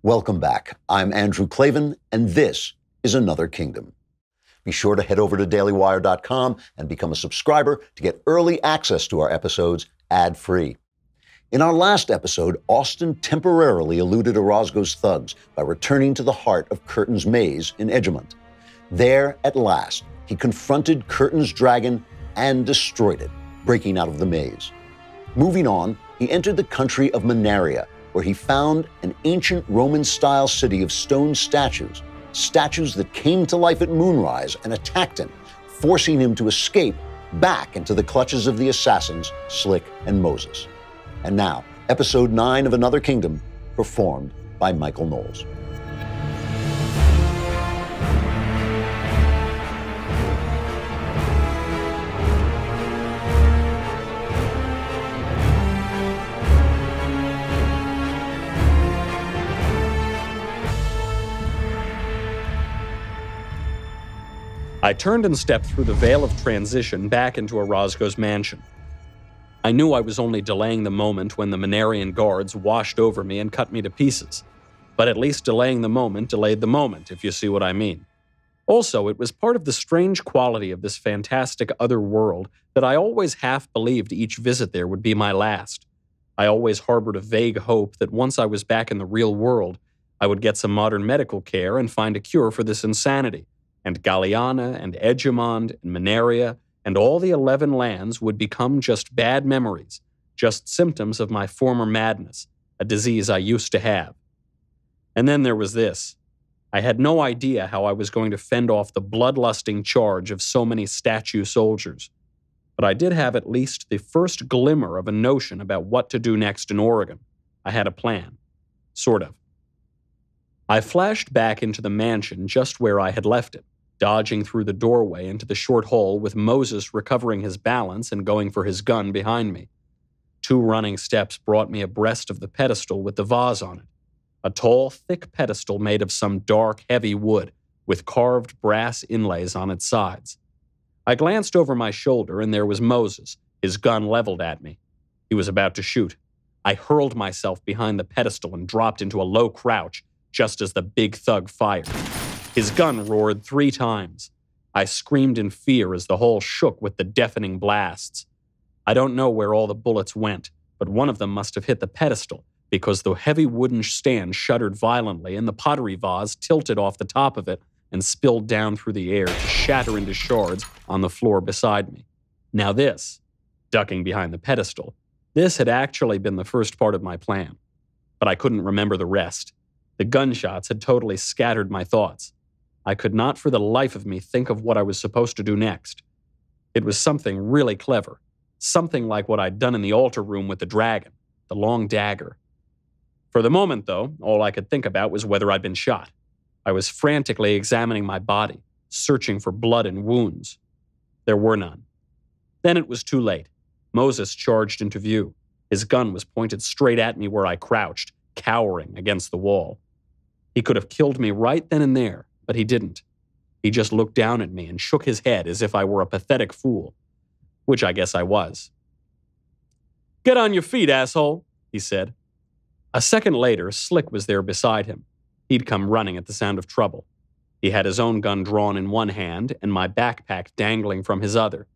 Welcome back. I'm Andrew Klavan, and this is Another Kingdom. Be sure to head over to dailywire.com and become a subscriber to get early access to our episodes ad-free. In our last episode, Austin temporarily eluded Orosgo's thugs by returning to the heart of Curtin's maze in Edgemont. There, at last, he confronted Curtin's dragon and destroyed it, breaking out of the maze. Moving on, he entered the country of Manaria, where he found an ancient Roman-style city of stone statues that came to life at moonrise and attacked him, forcing him to escape back into the clutches of the assassins, Slick and Moses. And now, Episode 9 of Another Kingdom, performed by Michael Knowles. I turned and stepped through the veil of transition back into Orosgo's mansion. I knew I was only delaying the moment when the Manarian guards washed over me and cut me to pieces. But at least delaying the moment delayed the moment, if you see what I mean. Also, it was part of the strange quality of this fantastic other world that I always half believed each visit there would be my last. I always harbored a vague hope that once I was back in the real world, I would get some modern medical care and find a cure for this insanity. And Galliana and Edgemont and Manaria and all the 11 lands would become just bad memories, just symptoms of my former madness, a disease I used to have. And then there was this. I had no idea how I was going to fend off the bloodlusting charge of so many statue soldiers. But I did have at least the first glimmer of a notion about what to do next in Oregon. I had a plan. Sort of. I flashed back into the mansion just where I had left it, dodging through the doorway into the short hall with Moses recovering his balance and going for his gun behind me. 2 running steps brought me abreast of the pedestal with the vase on it. A tall, thick pedestal made of some dark, heavy wood with carved brass inlays on its sides. I glanced over my shoulder and there was Moses, his gun leveled at me. He was about to shoot. I hurled myself behind the pedestal and dropped into a low crouch just as the big thug fired. His gun roared 3 times. I screamed in fear as the hall shook with the deafening blasts. I don't know where all the bullets went, but one of them must have hit the pedestal because the heavy wooden stand shuddered violently and the pottery vase tilted off the top of it and spilled down through the air to shatter into shards on the floor beside me. Now this, ducking behind the pedestal, this had actually been the first part of my plan. But I couldn't remember the rest. The gunshots had totally scattered my thoughts. I could not for the life of me think of what I was supposed to do next. It was something really clever. Something like what I'd done in the altar room with the dragon, the long dagger. For the moment, though, all I could think about was whether I'd been shot. I was frantically examining my body, searching for blood and wounds. There were none. Then it was too late. Moses charged into view. His gun was pointed straight at me where I crouched, cowering against the wall. He could have killed me right then and there, but he didn't. He just looked down at me and shook his head as if I were a pathetic fool, which I guess I was. "Get on your feet, asshole," he said. A second later, Slick was there beside him. He'd come running at the sound of trouble. He had his own gun drawn in one hand and my backpack dangling from his other.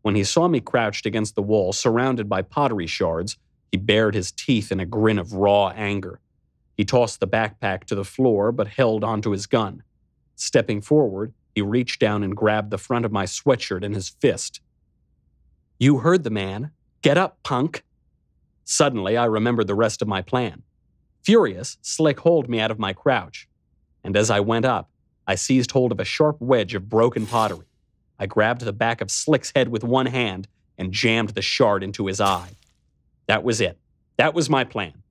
When he saw me crouched against the wall, surrounded by pottery shards, he bared his teeth in a grin of raw anger. He tossed the backpack to the floor but held onto his gun. Stepping forward, he reached down and grabbed the front of my sweatshirt in his fist. "You heard the man. Get up, punk." Suddenly, I remembered the rest of my plan. Furious, Slick hauled me out of my crouch. And as I went up, I seized hold of a sharp wedge of broken pottery. I grabbed the back of Slick's head with one hand and jammed the shard into his eye. That was it. That was my plan.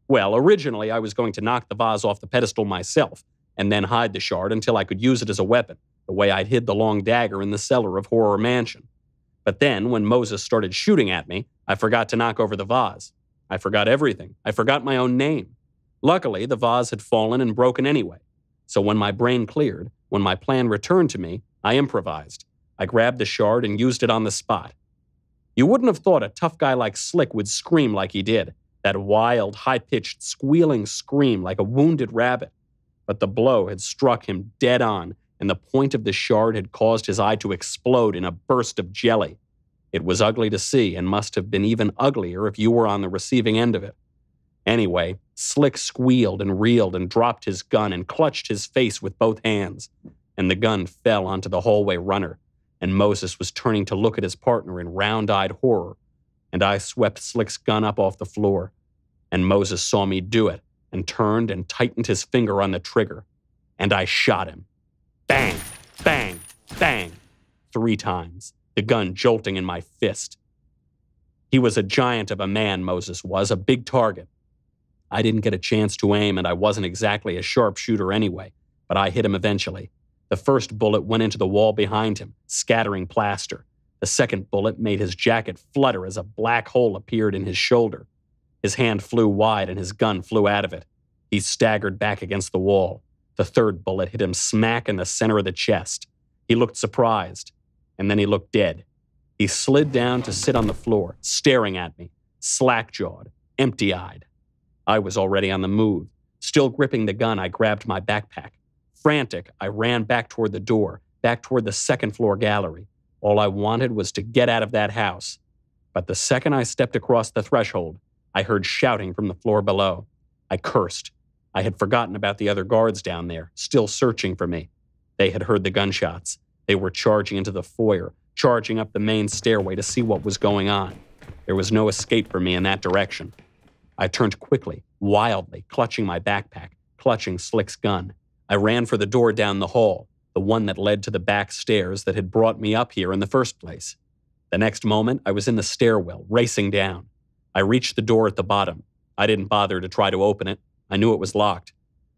Well, originally I was going to knock the vase off the pedestal myself and then hide the shard until I could use it as a weapon, the way I'd hid the long dagger in the cellar of Horror Mansion. But then, when Moses started shooting at me, I forgot to knock over the vase. I forgot everything. I forgot my own name. Luckily, the vase had fallen and broken anyway. So when my brain cleared, when my plan returned to me, I improvised. I grabbed the shard and used it on the spot. You wouldn't have thought a tough guy like Slick would scream like he did, That wild, high-pitched, squealing scream like a wounded rabbit. But the blow had struck him dead on, and the point of the shard had caused his eye to explode in a burst of jelly. It was ugly to see, and must have been even uglier if you were on the receiving end of it. Anyway, Slick squealed and reeled and dropped his gun and clutched his face with both hands, and the gun fell onto the hallway runner, and Moses was turning to look at his partner in round-eyed horror, and I swept Slick's gun up off the floor, and Moses saw me do it and turned and tightened his finger on the trigger, and I shot him. Bang, bang, bang, 3 times, the gun jolting in my fist. He was a giant of a man, Moses was, a big target. I didn't get a chance to aim, and I wasn't exactly a sharpshooter anyway, but I hit him eventually. The first bullet went into the wall behind him, scattering plaster. The second bullet made his jacket flutter as a black hole appeared in his shoulder. His hand flew wide and his gun flew out of it. He staggered back against the wall. The third bullet hit him smack in the center of the chest. He looked surprised, and then he looked dead. He slid down to sit on the floor, staring at me, slack-jawed, empty-eyed. I was already on the move. Still gripping the gun, I grabbed my backpack. Frantic, I ran back toward the door, back toward the second-floor gallery. All I wanted was to get out of that house. But the second I stepped across the threshold, I heard shouting from the floor below. I cursed. I had forgotten about the other guards down there, still searching for me. They had heard the gunshots. They were charging into the foyer, charging up the main stairway to see what was going on. There was no escape for me in that direction. I turned quickly, wildly, clutching my backpack, clutching Slick's gun. I ran for the door down the hall, the one that led to the back stairs that had brought me up here in the first place. The next moment, I was in the stairwell, racing down. I reached the door at the bottom. I didn't bother to try to open it. I knew it was locked.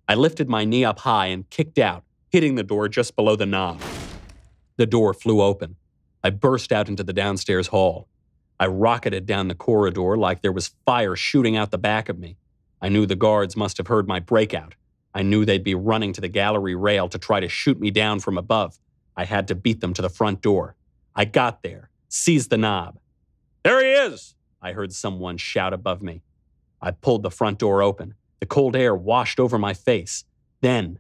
I lifted my knee up high and kicked out, hitting the door just below the knob. The door flew open. I burst out into the downstairs hall. I rocketed down the corridor like there was fire shooting out the back of me. I knew the guards must have heard my breakout. I knew they'd be running to the gallery rail to try to shoot me down from above. I had to beat them to the front door. I got there, seized the knob. "There he is!" I heard someone shout above me. I pulled the front door open. The cold air washed over my face. Then,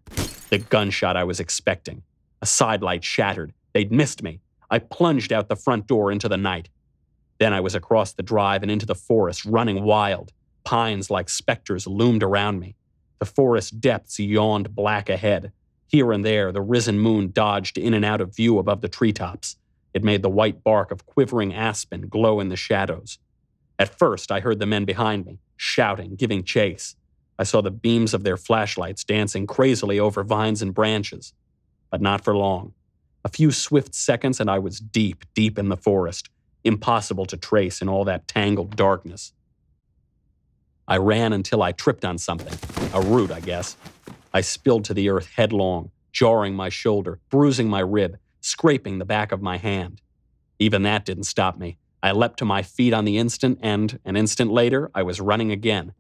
the gunshot I was expecting. A sidelight shattered. They'd missed me. I plunged out the front door into the night. Then I was across the drive and into the forest, running wild. Pines like specters loomed around me. The forest depths yawned black ahead. Here and there, the risen moon dodged in and out of view above the treetops. It made the white bark of quivering aspen glow in the shadows. At first, I heard the men behind me, shouting, giving chase. I saw the beams of their flashlights dancing crazily over vines and branches. But not for long. A few swift seconds and I was deep, deep in the forest, impossible to trace in all that tangled darkness. I ran until I tripped on something, a root, I guess. I spilled to the earth headlong, jarring my shoulder, bruising my rib, scraping the back of my hand. Even that didn't stop me. I leapt to my feet on the instant, and an instant later, I was running again.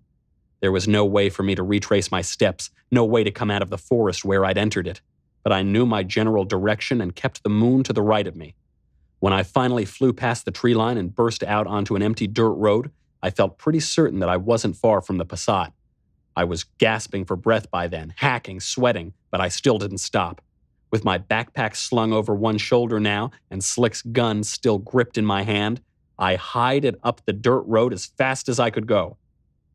There was no way for me to retrace my steps, no way to come out of the forest where I'd entered it. But I knew my general direction and kept the moon to the right of me. When I finally flew past the tree line and burst out onto an empty dirt road, I felt pretty certain that I wasn't far from the Passat. I was gasping for breath by then, hacking, sweating, but I still didn't stop. With my backpack slung over one shoulder now and Slick's gun still gripped in my hand, I hied it up the dirt road as fast as I could go.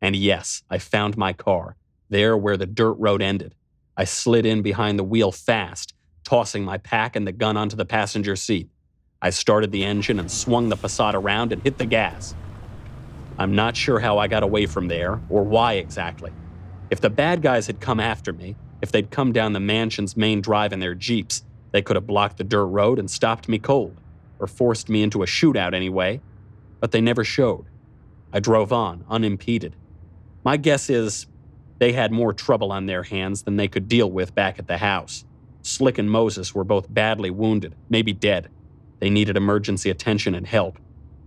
And yes, I found my car, there where the dirt road ended. I slid in behind the wheel fast, tossing my pack and the gun onto the passenger seat. I started the engine and swung the Passat around and hit the gas. I'm not sure how I got away from there, or why exactly. If the bad guys had come after me, if they'd come down the mansion's main drive in their jeeps, they could have blocked the dirt road and stopped me cold, or forced me into a shootout anyway. But they never showed. I drove on, unimpeded. My guess is they had more trouble on their hands than they could deal with back at the house. Slick and Moses were both badly wounded, maybe dead. They needed emergency attention and help.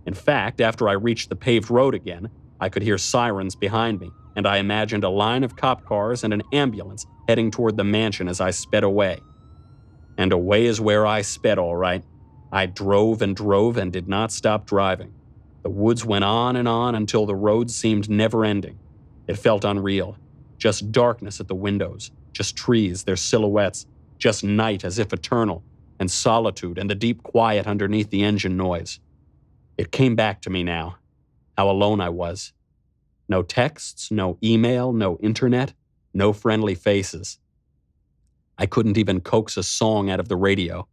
In fact, after I reached the paved road again, I could hear sirens behind me, and I imagined a line of cop cars and an ambulance heading toward the mansion as I sped away. And away is where I sped, all right. I drove and drove and did not stop driving. The woods went on until the road seemed never-ending. It felt unreal. Just darkness at the windows, just trees, their silhouettes, just night as if eternal, and solitude and the deep quiet underneath the engine noise. It came back to me now, how alone I was. No texts, no email, no internet, no friendly faces. I couldn't even coax a song out of the radio.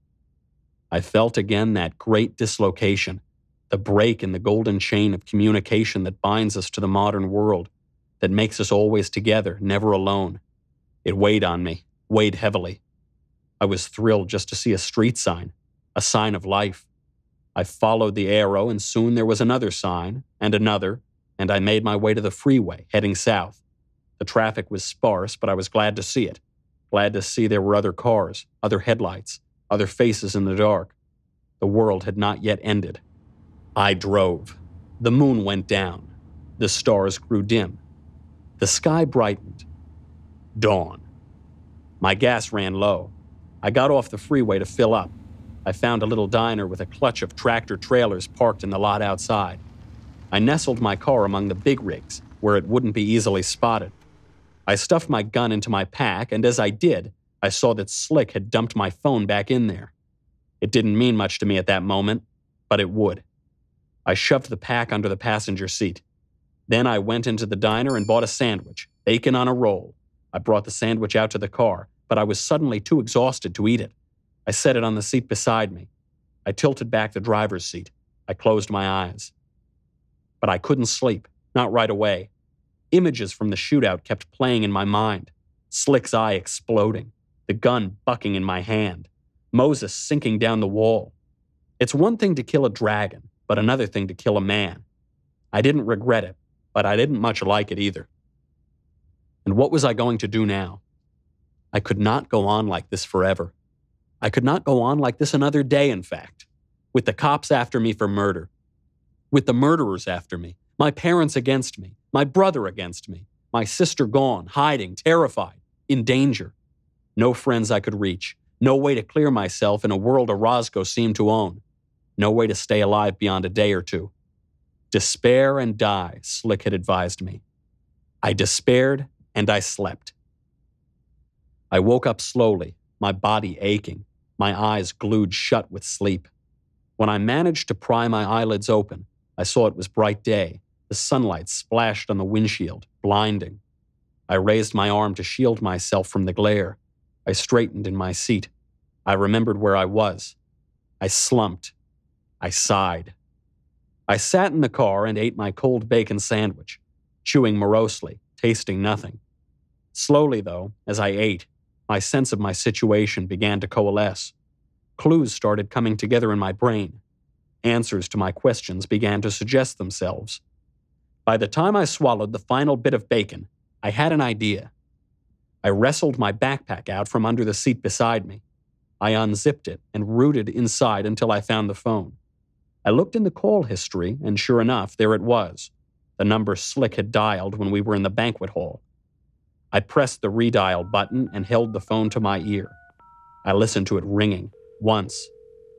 I felt again that great dislocation, the break in the golden chain of communication that binds us to the modern world, that makes us always together, never alone. It weighed on me, weighed heavily. I was thrilled just to see a street sign, a sign of life. I followed the arrow, and soon there was another sign, and another, and I made my way to the freeway, heading south. The traffic was sparse, but I was glad to see it. Glad to see there were other cars, other headlights, other faces in the dark. The world had not yet ended. I drove. The moon went down. The stars grew dim. The sky brightened. Dawn. My gas ran low. I got off the freeway to fill up. I found a little diner with a clutch of tractor trailers parked in the lot outside. I nestled my car among the big rigs, where it wouldn't be easily spotted. I stuffed my gun into my pack, and as I did, I saw that Slick had dumped my phone back in there. It didn't mean much to me at that moment, but it would. I shoved the pack under the passenger seat. Then I went into the diner and bought a sandwich, bacon on a roll. I brought the sandwich out to the car, but I was suddenly too exhausted to eat it. I set it on the seat beside me. I tilted back the driver's seat. I closed my eyes. But I couldn't sleep, not right away. Images from the shootout kept playing in my mind. Slick's eye exploding, the gun bucking in my hand, Moses sinking down the wall. It's one thing to kill a dragon, but another thing to kill a man. I didn't regret it, but I didn't much like it either. And what was I going to do now? I could not go on like this forever. I could not go on like this another day, in fact, with the cops after me for murder, with the murderers after me, my parents against me, my brother against me, my sister gone, hiding, terrified, in danger. No friends I could reach, no way to clear myself in a world Orosgo seemed to own, no way to stay alive beyond a day or two. Despair and die, Slick had advised me. I despaired and I slept. I woke up slowly, my body aching, my eyes glued shut with sleep. When I managed to pry my eyelids open, I saw it was bright day. The sunlight splashed on the windshield, blinding. I raised my arm to shield myself from the glare. I straightened in my seat. I remembered where I was. I slumped. I sighed. I sat in the car and ate my cold bacon sandwich, chewing morosely, tasting nothing. Slowly, though, as I ate, my sense of my situation began to coalesce. Clues started coming together in my brain. Answers to my questions began to suggest themselves. By the time I swallowed the final bit of bacon, I had an idea. I wrestled my backpack out from under the seat beside me. I unzipped it and rooted inside until I found the phone. I looked in the call history, and sure enough, there it was, the number Slick had dialed when we were in the banquet hall. I pressed the redial button and held the phone to my ear. I listened to it ringing, once,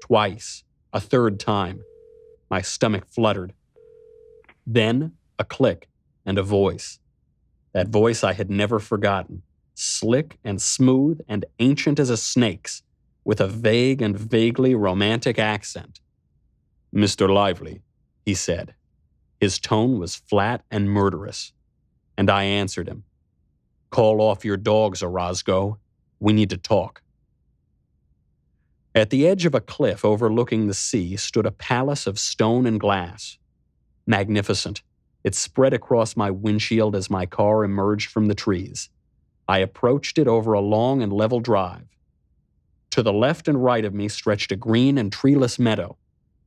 twice, a third time. My stomach fluttered. Then, a click and a voice. That voice I had never forgotten, slick and smooth and ancient as a snake's, with a vague and vaguely romantic accent. "Mr. Lively," he said. His tone was flat and murderous. And I answered him. "Call off your dogs, Orosgo. We need to talk." At the edge of a cliff overlooking the sea stood a palace of stone and glass. Magnificent. It spread across my windshield as my car emerged from the trees. I approached it over a long and level drive. To the left and right of me stretched a green and treeless meadow.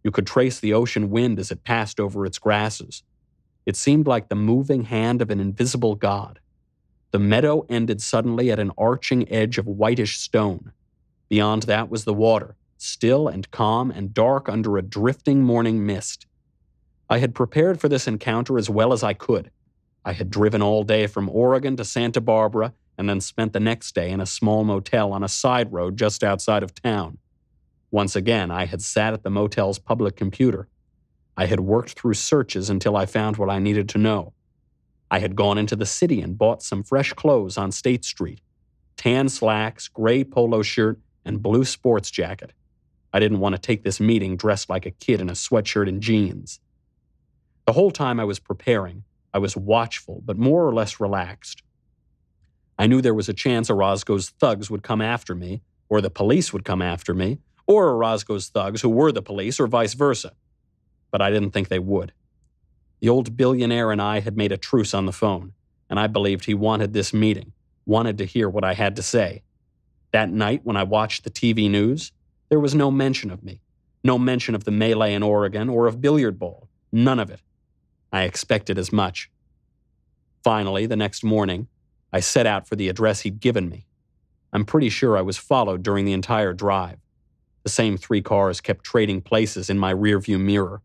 You could trace the ocean wind as it passed over its grasses. It seemed like the moving hand of an invisible god. The meadow ended suddenly at an arching edge of whitish stone. Beyond that was the water, still and calm and dark under a drifting morning mist. I had prepared for this encounter as well as I could. I had driven all day from Oregon to Santa Barbara and then spent the next day in a small motel on a side road just outside of town. Once again, I had sat at the motel's public computer. I had worked through searches until I found what I needed to know. I had gone into the city and bought some fresh clothes on State Street. Tan slacks, gray polo shirt, and blue sports jacket. I didn't want to take this meeting dressed like a kid in a sweatshirt and jeans. The whole time I was preparing, I was watchful but more or less relaxed. I knew there was a chance Orozco's thugs would come after me, or the police would come after me, or Orozco's thugs who were the police, or vice versa. But I didn't think they would. The old billionaire and I had made a truce on the phone, and I believed he wanted this meeting, wanted to hear what I had to say. That night, when I watched the TV news, there was no mention of me, no mention of the melee in Oregon or of billiard ball, none of it. I expected as much. Finally, the next morning, I set out for the address he'd given me. I'm pretty sure I was followed during the entire drive. The same 3 cars kept trading places in my rearview mirror.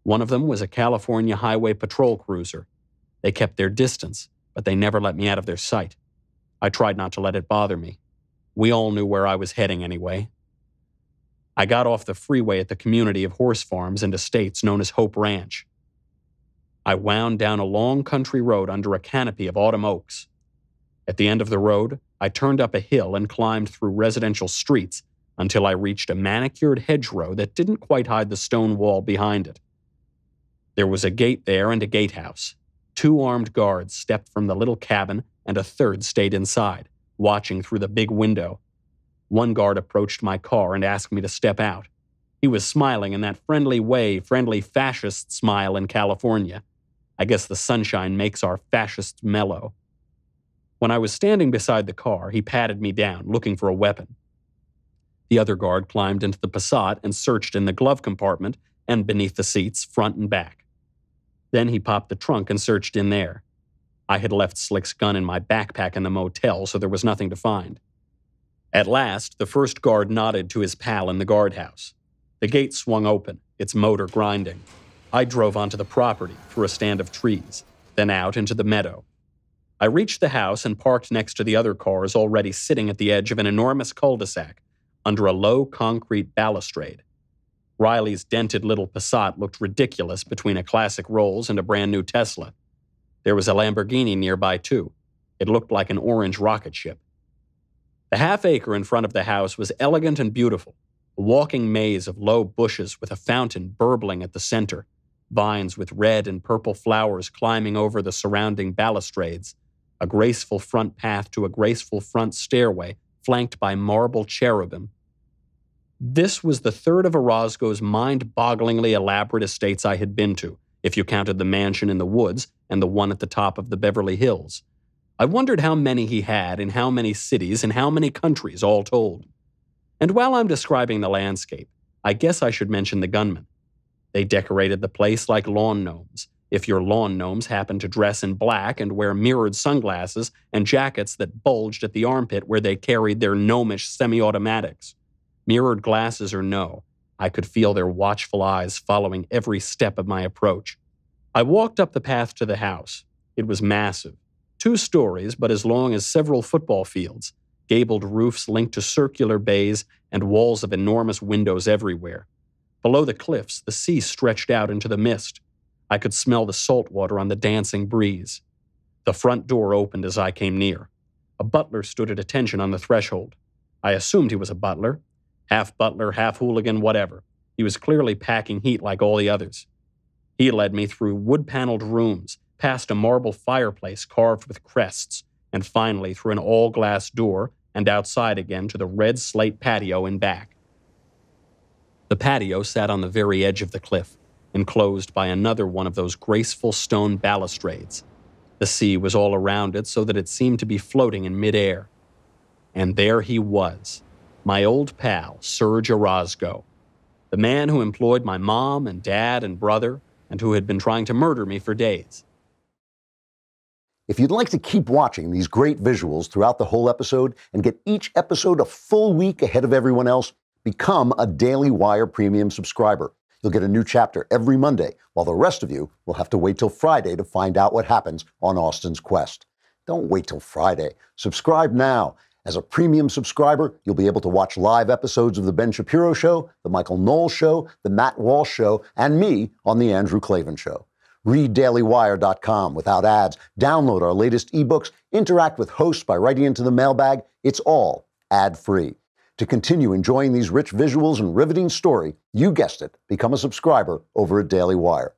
One of them was a California Highway Patrol cruiser. They kept their distance, but they never let me out of their sight. I tried not to let it bother me. We all knew where I was heading anyway. I got off the freeway at the community of horse farms and estates known as Hope Ranch. I wound down a long country road under a canopy of autumn oaks. At the end of the road, I turned up a hill and climbed through residential streets until I reached a manicured hedgerow that didn't quite hide the stone wall behind it. There was a gate there and a gatehouse. 2 armed guards stepped from the little cabin and a 3rd stayed inside, watching through the big window. One guard approached my car and asked me to step out. He was smiling in that friendly fascist smile in California. I guess the sunshine makes our fascists mellow. When I was standing beside the car, he patted me down, looking for a weapon. The other guard climbed into the Passat and searched in the glove compartment and beneath the seats, front and back. Then he popped the trunk and searched in there. I had left Slick's gun in my backpack in the motel, so there was nothing to find. At last, the first guard nodded to his pal in the guardhouse. The gate swung open, its motor grinding. I drove onto the property, through a stand of trees, then out into the meadow. I reached the house and parked next to the other cars already sitting at the edge of an enormous cul-de-sac, under a low concrete balustrade. Riley's dented little Passat looked ridiculous between a classic Rolls and a brand new Tesla. There was a Lamborghini nearby, too. It looked like an orange rocket ship. The half-acre in front of the house was elegant and beautiful, a walking maze of low bushes with a fountain burbling at the center, vines with red and purple flowers climbing over the surrounding balustrades, a graceful front path to a graceful front stairway flanked by marble cherubim. This was the 3rd of Orozco's mind-bogglingly elaborate estates I had been to, if you counted the mansion in the woods and the one at the top of the Beverly Hills. I wondered how many he had in how many cities and how many countries, all told. And while I'm describing the landscape, I guess I should mention the gunmen. They decorated the place like lawn gnomes, if your lawn gnomes happened to dress in black and wear mirrored sunglasses and jackets that bulged at the armpit where they carried their gnomish semi-automatics. Mirrored glasses or no, I could feel their watchful eyes following every step of my approach. I walked up the path to the house. It was massive. 2 stories, but as long as several football fields, gabled roofs linked to circular bays and walls of enormous windows everywhere. Below the cliffs, the sea stretched out into the mist. I could smell the salt water on the dancing breeze. The front door opened as I came near. A butler stood at attention on the threshold. I assumed he was a butler. Half butler, half hooligan, whatever. He was clearly packing heat like all the others. He led me through wood-paneled rooms, past a marble fireplace carved with crests, and finally through an all-glass door and outside again to the red slate patio in back. The patio sat on the very edge of the cliff, enclosed by another one of those graceful stone balustrades. The sea was all around it so that it seemed to be floating in midair. And there he was, my old pal, Serge Orozgo, the man who employed my mom and dad and brother, and who had been trying to murder me for days. If you'd like to keep watching these great visuals throughout the whole episode and get each episode a full week ahead of everyone else, become a Daily Wire Premium subscriber. You'll get a new chapter every Monday, while the rest of you will have to wait till Friday to find out what happens on Austin's quest. Don't wait till Friday. Subscribe now. As a premium subscriber, you'll be able to watch live episodes of The Ben Shapiro Show, The Michael Knowles Show, The Matt Walsh Show, and me on The Andrew Klavan Show. Read dailywire.com without ads, download our latest ebooks, interact with hosts by writing into the mailbag. It's all ad-free. To continue enjoying these rich visuals and riveting story, you guessed it, become a subscriber over at Daily Wire.